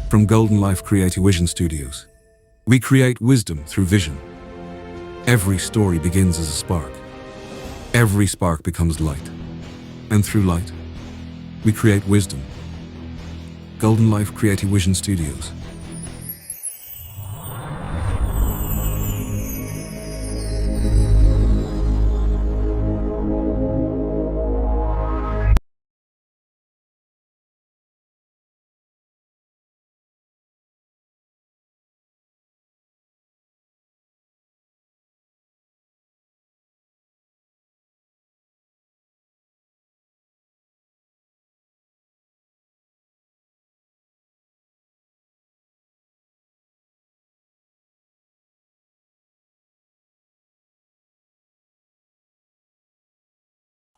From Golden Life Creative Vision Studios, we create wisdom through vision. Every story begins as a spark. Every spark becomes light. And through light, we create wisdom. Golden Life Creative Vision Studios.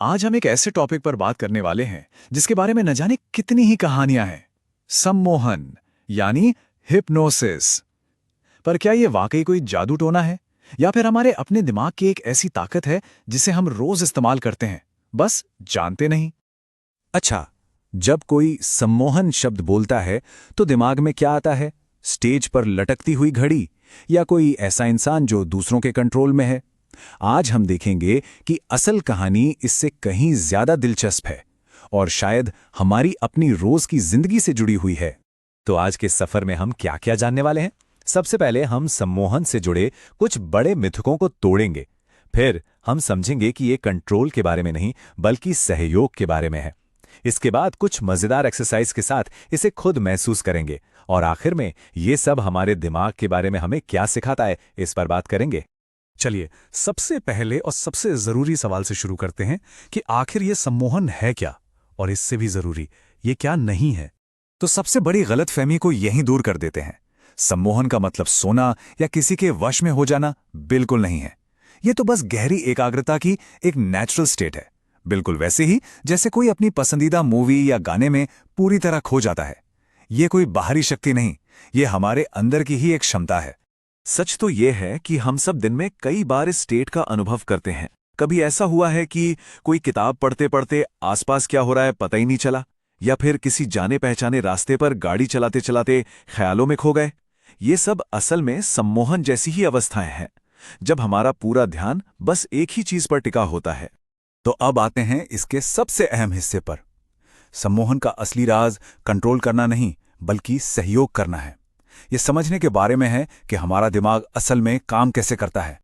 आज हम एक ऐसे topic पर बात करने वाले हैं जिसके बारे में न जाने कितनी ही कहानियां हैं। सम्मोहन यानी हिप्नोसिस। पर क्या ये वाकई कोई जादू टोना है या फिर हमारे अपने दिमाग की एक ऐसी ताकत है जिसे हम रोज इस्तेमाल करते हैं, बस जानते नहीं। अच्छा, जब कोई सम्मोहन शब्द बोलता है तो दिमाग में क्या आता है? स्टेज पर लटकती हुई घड़ी या कोई ऐसा इंसान जो दूसरों के कंट्रोल में है? आज हम देखेंगे कि असल कहानी इससे कहीं ज्यादा दिलचस्प है और शायद हमारी अपनी रोज की जिंदगी से जुड़ी हुई है। तो आज के सफर में हम क्या क्या जानने वाले हैं? सबसे पहले हम सम्मोहन से जुड़े कुछ बड़े मिथकों को तोड़ेंगे। फिर हम समझेंगे कि ये कंट्रोल के बारे में नहीं बल्कि सहयोग के बारे में है। इसके बाद कुछ मजेदार एक्सरसाइज के साथ इसे खुद महसूस करेंगे और आखिर में ये सब हमारे दिमाग के बारे में हमें क्या सिखाता है, इस पर बात करेंगे। चलिए सबसे पहले और सबसे जरूरी सवाल से शुरू करते हैं कि आखिर ये सम्मोहन है क्या, और इससे भी जरूरी ये क्या नहीं है। तो सबसे बड़ी गलतफहमी को यहीं दूर कर देते हैं। सम्मोहन का मतलब सोना या किसी के वश में हो जाना बिल्कुल नहीं है। ये तो बस गहरी एकाग्रता की एक नेचुरल स्टेट है, बिल्कुल वैसे ही जैसे कोई अपनी पसंदीदा मूवी या गाने में पूरी तरह खो जाता है। ये कोई बाहरी शक्ति नहीं, ये हमारे अंदर की ही एक क्षमता है। सच तो यह है कि हम सब दिन में कई बार इस स्टेट का अनुभव करते हैं। कभी ऐसा हुआ है कि कोई किताब पढ़ते पढ़ते आसपास क्या हो रहा है पता ही नहीं चला, या फिर किसी जाने पहचाने रास्ते पर गाड़ी चलाते चलाते ख्यालों में खो गए। ये सब असल में सम्मोहन जैसी ही अवस्थाएं हैं, जब हमारा पूरा ध्यान बस एक ही चीज पर टिका होता है। तो अब आते हैं इसके सबसे अहम हिस्से पर। सम्मोहन का असली राज कंट्रोल करना नहीं बल्कि सहयोग करना है। ये समझने के बारे में है कि हमारा दिमाग असल में काम कैसे करता है।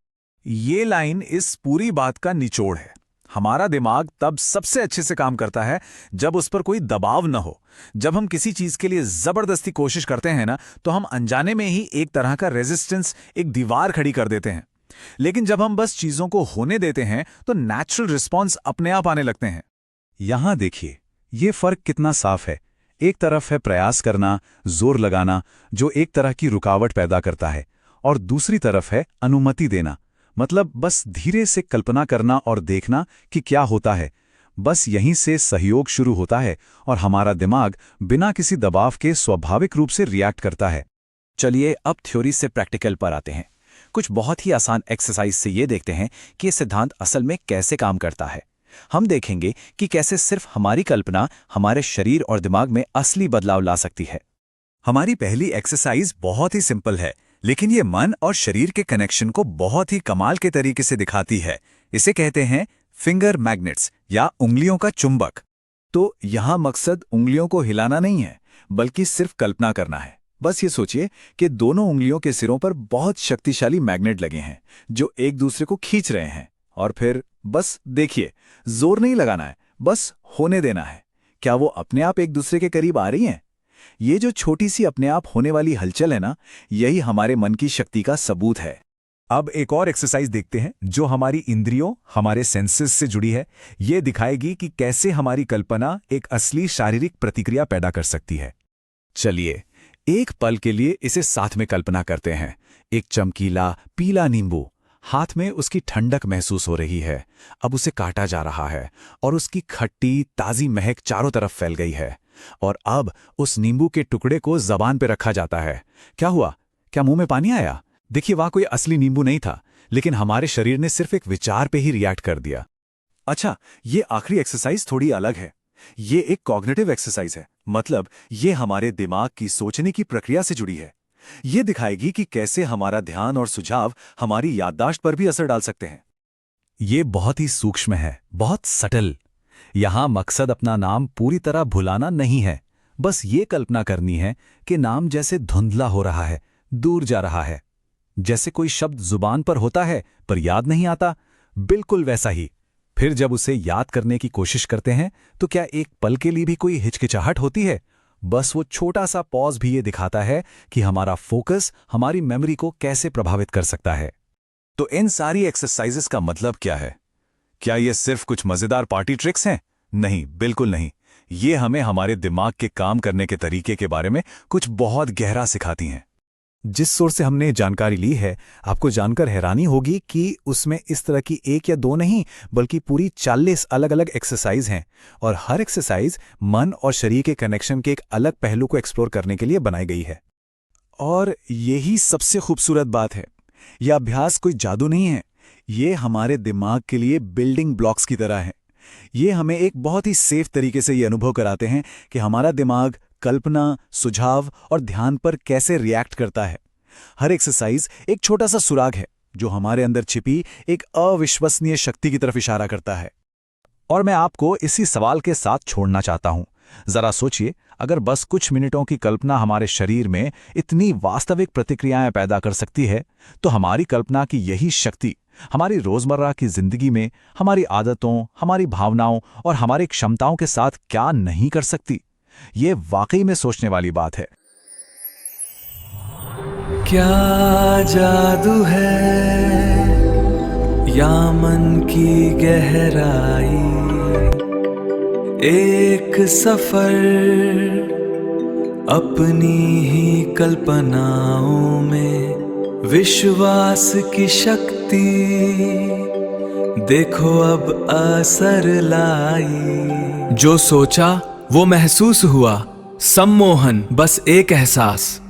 ये लाइन इस पूरी बात का निचोड़ है। हमारा दिमाग तब सबसे अच्छे से काम करता है जब उस पर कोई दबाव न हो। जब हम किसी चीज के लिए जबरदस्ती कोशिश करते हैं ना, तो हम अनजाने में ही एक तरह का रेजिस्टेंस, एक दीवार खड़ी कर देते हैं। लेकिन जब हम बस चीजों को होने देते हैं तो नेचुरल रिस्पॉन्स अपने आप आने लगते हैं। यहां देखिए, ये फर्क कितना साफ है। एक तरफ है प्रयास करना, जोर लगाना, जो एक तरह की रुकावट पैदा करता है, और दूसरी तरफ है अनुमति देना, मतलब बस धीरे से कल्पना करना और देखना कि क्या होता है। बस यहीं से सहयोग शुरू होता है और हमारा दिमाग बिना किसी दबाव के स्वाभाविक रूप से रिएक्ट करता है। चलिए अब थ्योरी से प्रैक्टिकल पर आते हैं। कुछ बहुत ही आसान एक्सरसाइज से ये देखते हैं कि ये सिद्धांत असल में कैसे काम करता है। हम देखेंगे कि कैसे सिर्फ हमारी कल्पना हमारे शरीर और दिमाग में असली बदलाव ला सकती है। हमारी पहली एक्सरसाइज बहुत ही सिंपल है, लेकिन ये मन और शरीर के कनेक्शन को बहुत ही कमाल के तरीके से दिखाती है। इसे कहते हैं फिंगर मैग्नेट्स या उंगलियों का चुंबक। तो यहां मकसद उंगलियों को हिलाना नहीं है, बल्कि सिर्फ कल्पना करना है। बस ये सोचिए कि दोनों उंगलियों के सिरों पर बहुत शक्तिशाली मैग्नेट लगे हैं जो एक दूसरे को खींच रहे हैं, और फिर बस देखिए, जोर नहीं लगाना है, बस होने देना है। क्या वो अपने आप एक दूसरे के करीब आ रही हैं? ये जो छोटी सी अपने आप होने वाली हलचल है ना, यही हमारे मन की शक्ति का सबूत है। अब एक और एक्सरसाइज देखते हैं जो हमारी इंद्रियों, हमारे सेंसेस से जुड़ी है। ये दिखाएगी कि कैसे हमारी कल्पना एक असली शारीरिक प्रतिक्रिया पैदा कर सकती है। चलिए एक पल के लिए इसे साथ में कल्पना करते हैं। एक चमकीला पीला नींबू, हाथ में उसकी ठंडक महसूस हो रही है। अब उसे काटा जा रहा है और उसकी खट्टी ताजी महक चारों तरफ फैल गई है। और अब उस नींबू के टुकड़े को जबान पे रखा जाता है। क्या हुआ? क्या मुंह में पानी आया? देखिए, वहां कोई असली नींबू नहीं था, लेकिन हमारे शरीर ने सिर्फ एक विचार पे ही रिएक्ट कर दिया। अच्छा, ये आखिरी एक्सरसाइज थोड़ी अलग है। ये एक कॉग्निटिव एक्सरसाइज है। मतलब ये हमारे दिमाग की सोचने की प्रक्रिया से जुड़ी है। ये दिखाएगी कि कैसे हमारा ध्यान और सुझाव हमारी याददाश्त पर भी असर डाल सकते हैं। ये बहुत ही सूक्ष्म है, बहुत सटल। यहां मकसद अपना नाम पूरी तरह भुलाना नहीं है, बस ये कल्पना करनी है कि नाम जैसे धुंधला हो रहा है, दूर जा रहा है। जैसे कोई शब्द जुबान पर होता है पर याद नहीं आता, बिल्कुल वैसा ही। फिर जब उसे याद करने की कोशिश करते हैं तो क्या एक पल के लिए भी कोई हिचकिचाहट होती है? बस वो छोटा सा पॉज भी ये दिखाता है कि हमारा फोकस हमारी मेमोरी को कैसे प्रभावित कर सकता है। तो इन सारी एक्सरसाइजेस का मतलब क्या है? क्या ये सिर्फ कुछ मजेदार पार्टी ट्रिक्स हैं? नहीं, बिल्कुल नहीं। ये हमें हमारे दिमाग के काम करने के तरीके के बारे में कुछ बहुत गहरा सिखाती हैं। जिस सोर्स से हमने जानकारी ली है, आपको जानकर हैरानी होगी कि उसमें इस तरह की एक या दो नहीं, बल्कि पूरी 40 अलग-अलग एक्सरसाइज हैं, और हर एक्सरसाइज मन और शरीर के कनेक्शन के एक अलग पहलू को एक्सप्लोर करने के लिए बनाई गई है। और यही सबसे खूबसूरत बात है। यह अभ्यास कोई जादू नहीं है, ये हमारे दिमाग के लिए बिल्डिंग ब्लॉक्स की तरह है। ये हमें एक बहुत ही सेफ तरीके से ये अनुभव कराते हैं कि हमारा दिमाग कल्पना, सुझाव और ध्यान पर कैसे रिएक्ट करता है। हर एक्सरसाइज एक छोटा सा सुराग है जो हमारे अंदर छिपी एक अविश्वसनीय शक्ति की तरफ इशारा करता है। और मैं आपको इसी सवाल के साथ छोड़ना चाहता हूं। जरा सोचिए, अगर बस कुछ मिनटों की कल्पना हमारे शरीर में इतनी वास्तविक प्रतिक्रियाएं पैदा कर सकती है, तो हमारी कल्पना की यही शक्ति हमारी रोजमर्रा की जिंदगी में हमारी आदतों, हमारी भावनाओं और हमारी क्षमताओं के साथ क्या नहीं कर सकती। ये वाकई में सोचने वाली बात है। क्या जादू है या मन की गहराई, एक सफर अपनी ही कल्पनाओं में, विश्वास की शक्ति देखो अब असर लाई। जो सोचा वो महसूस हुआ, सम्मोहन बस एक एहसास।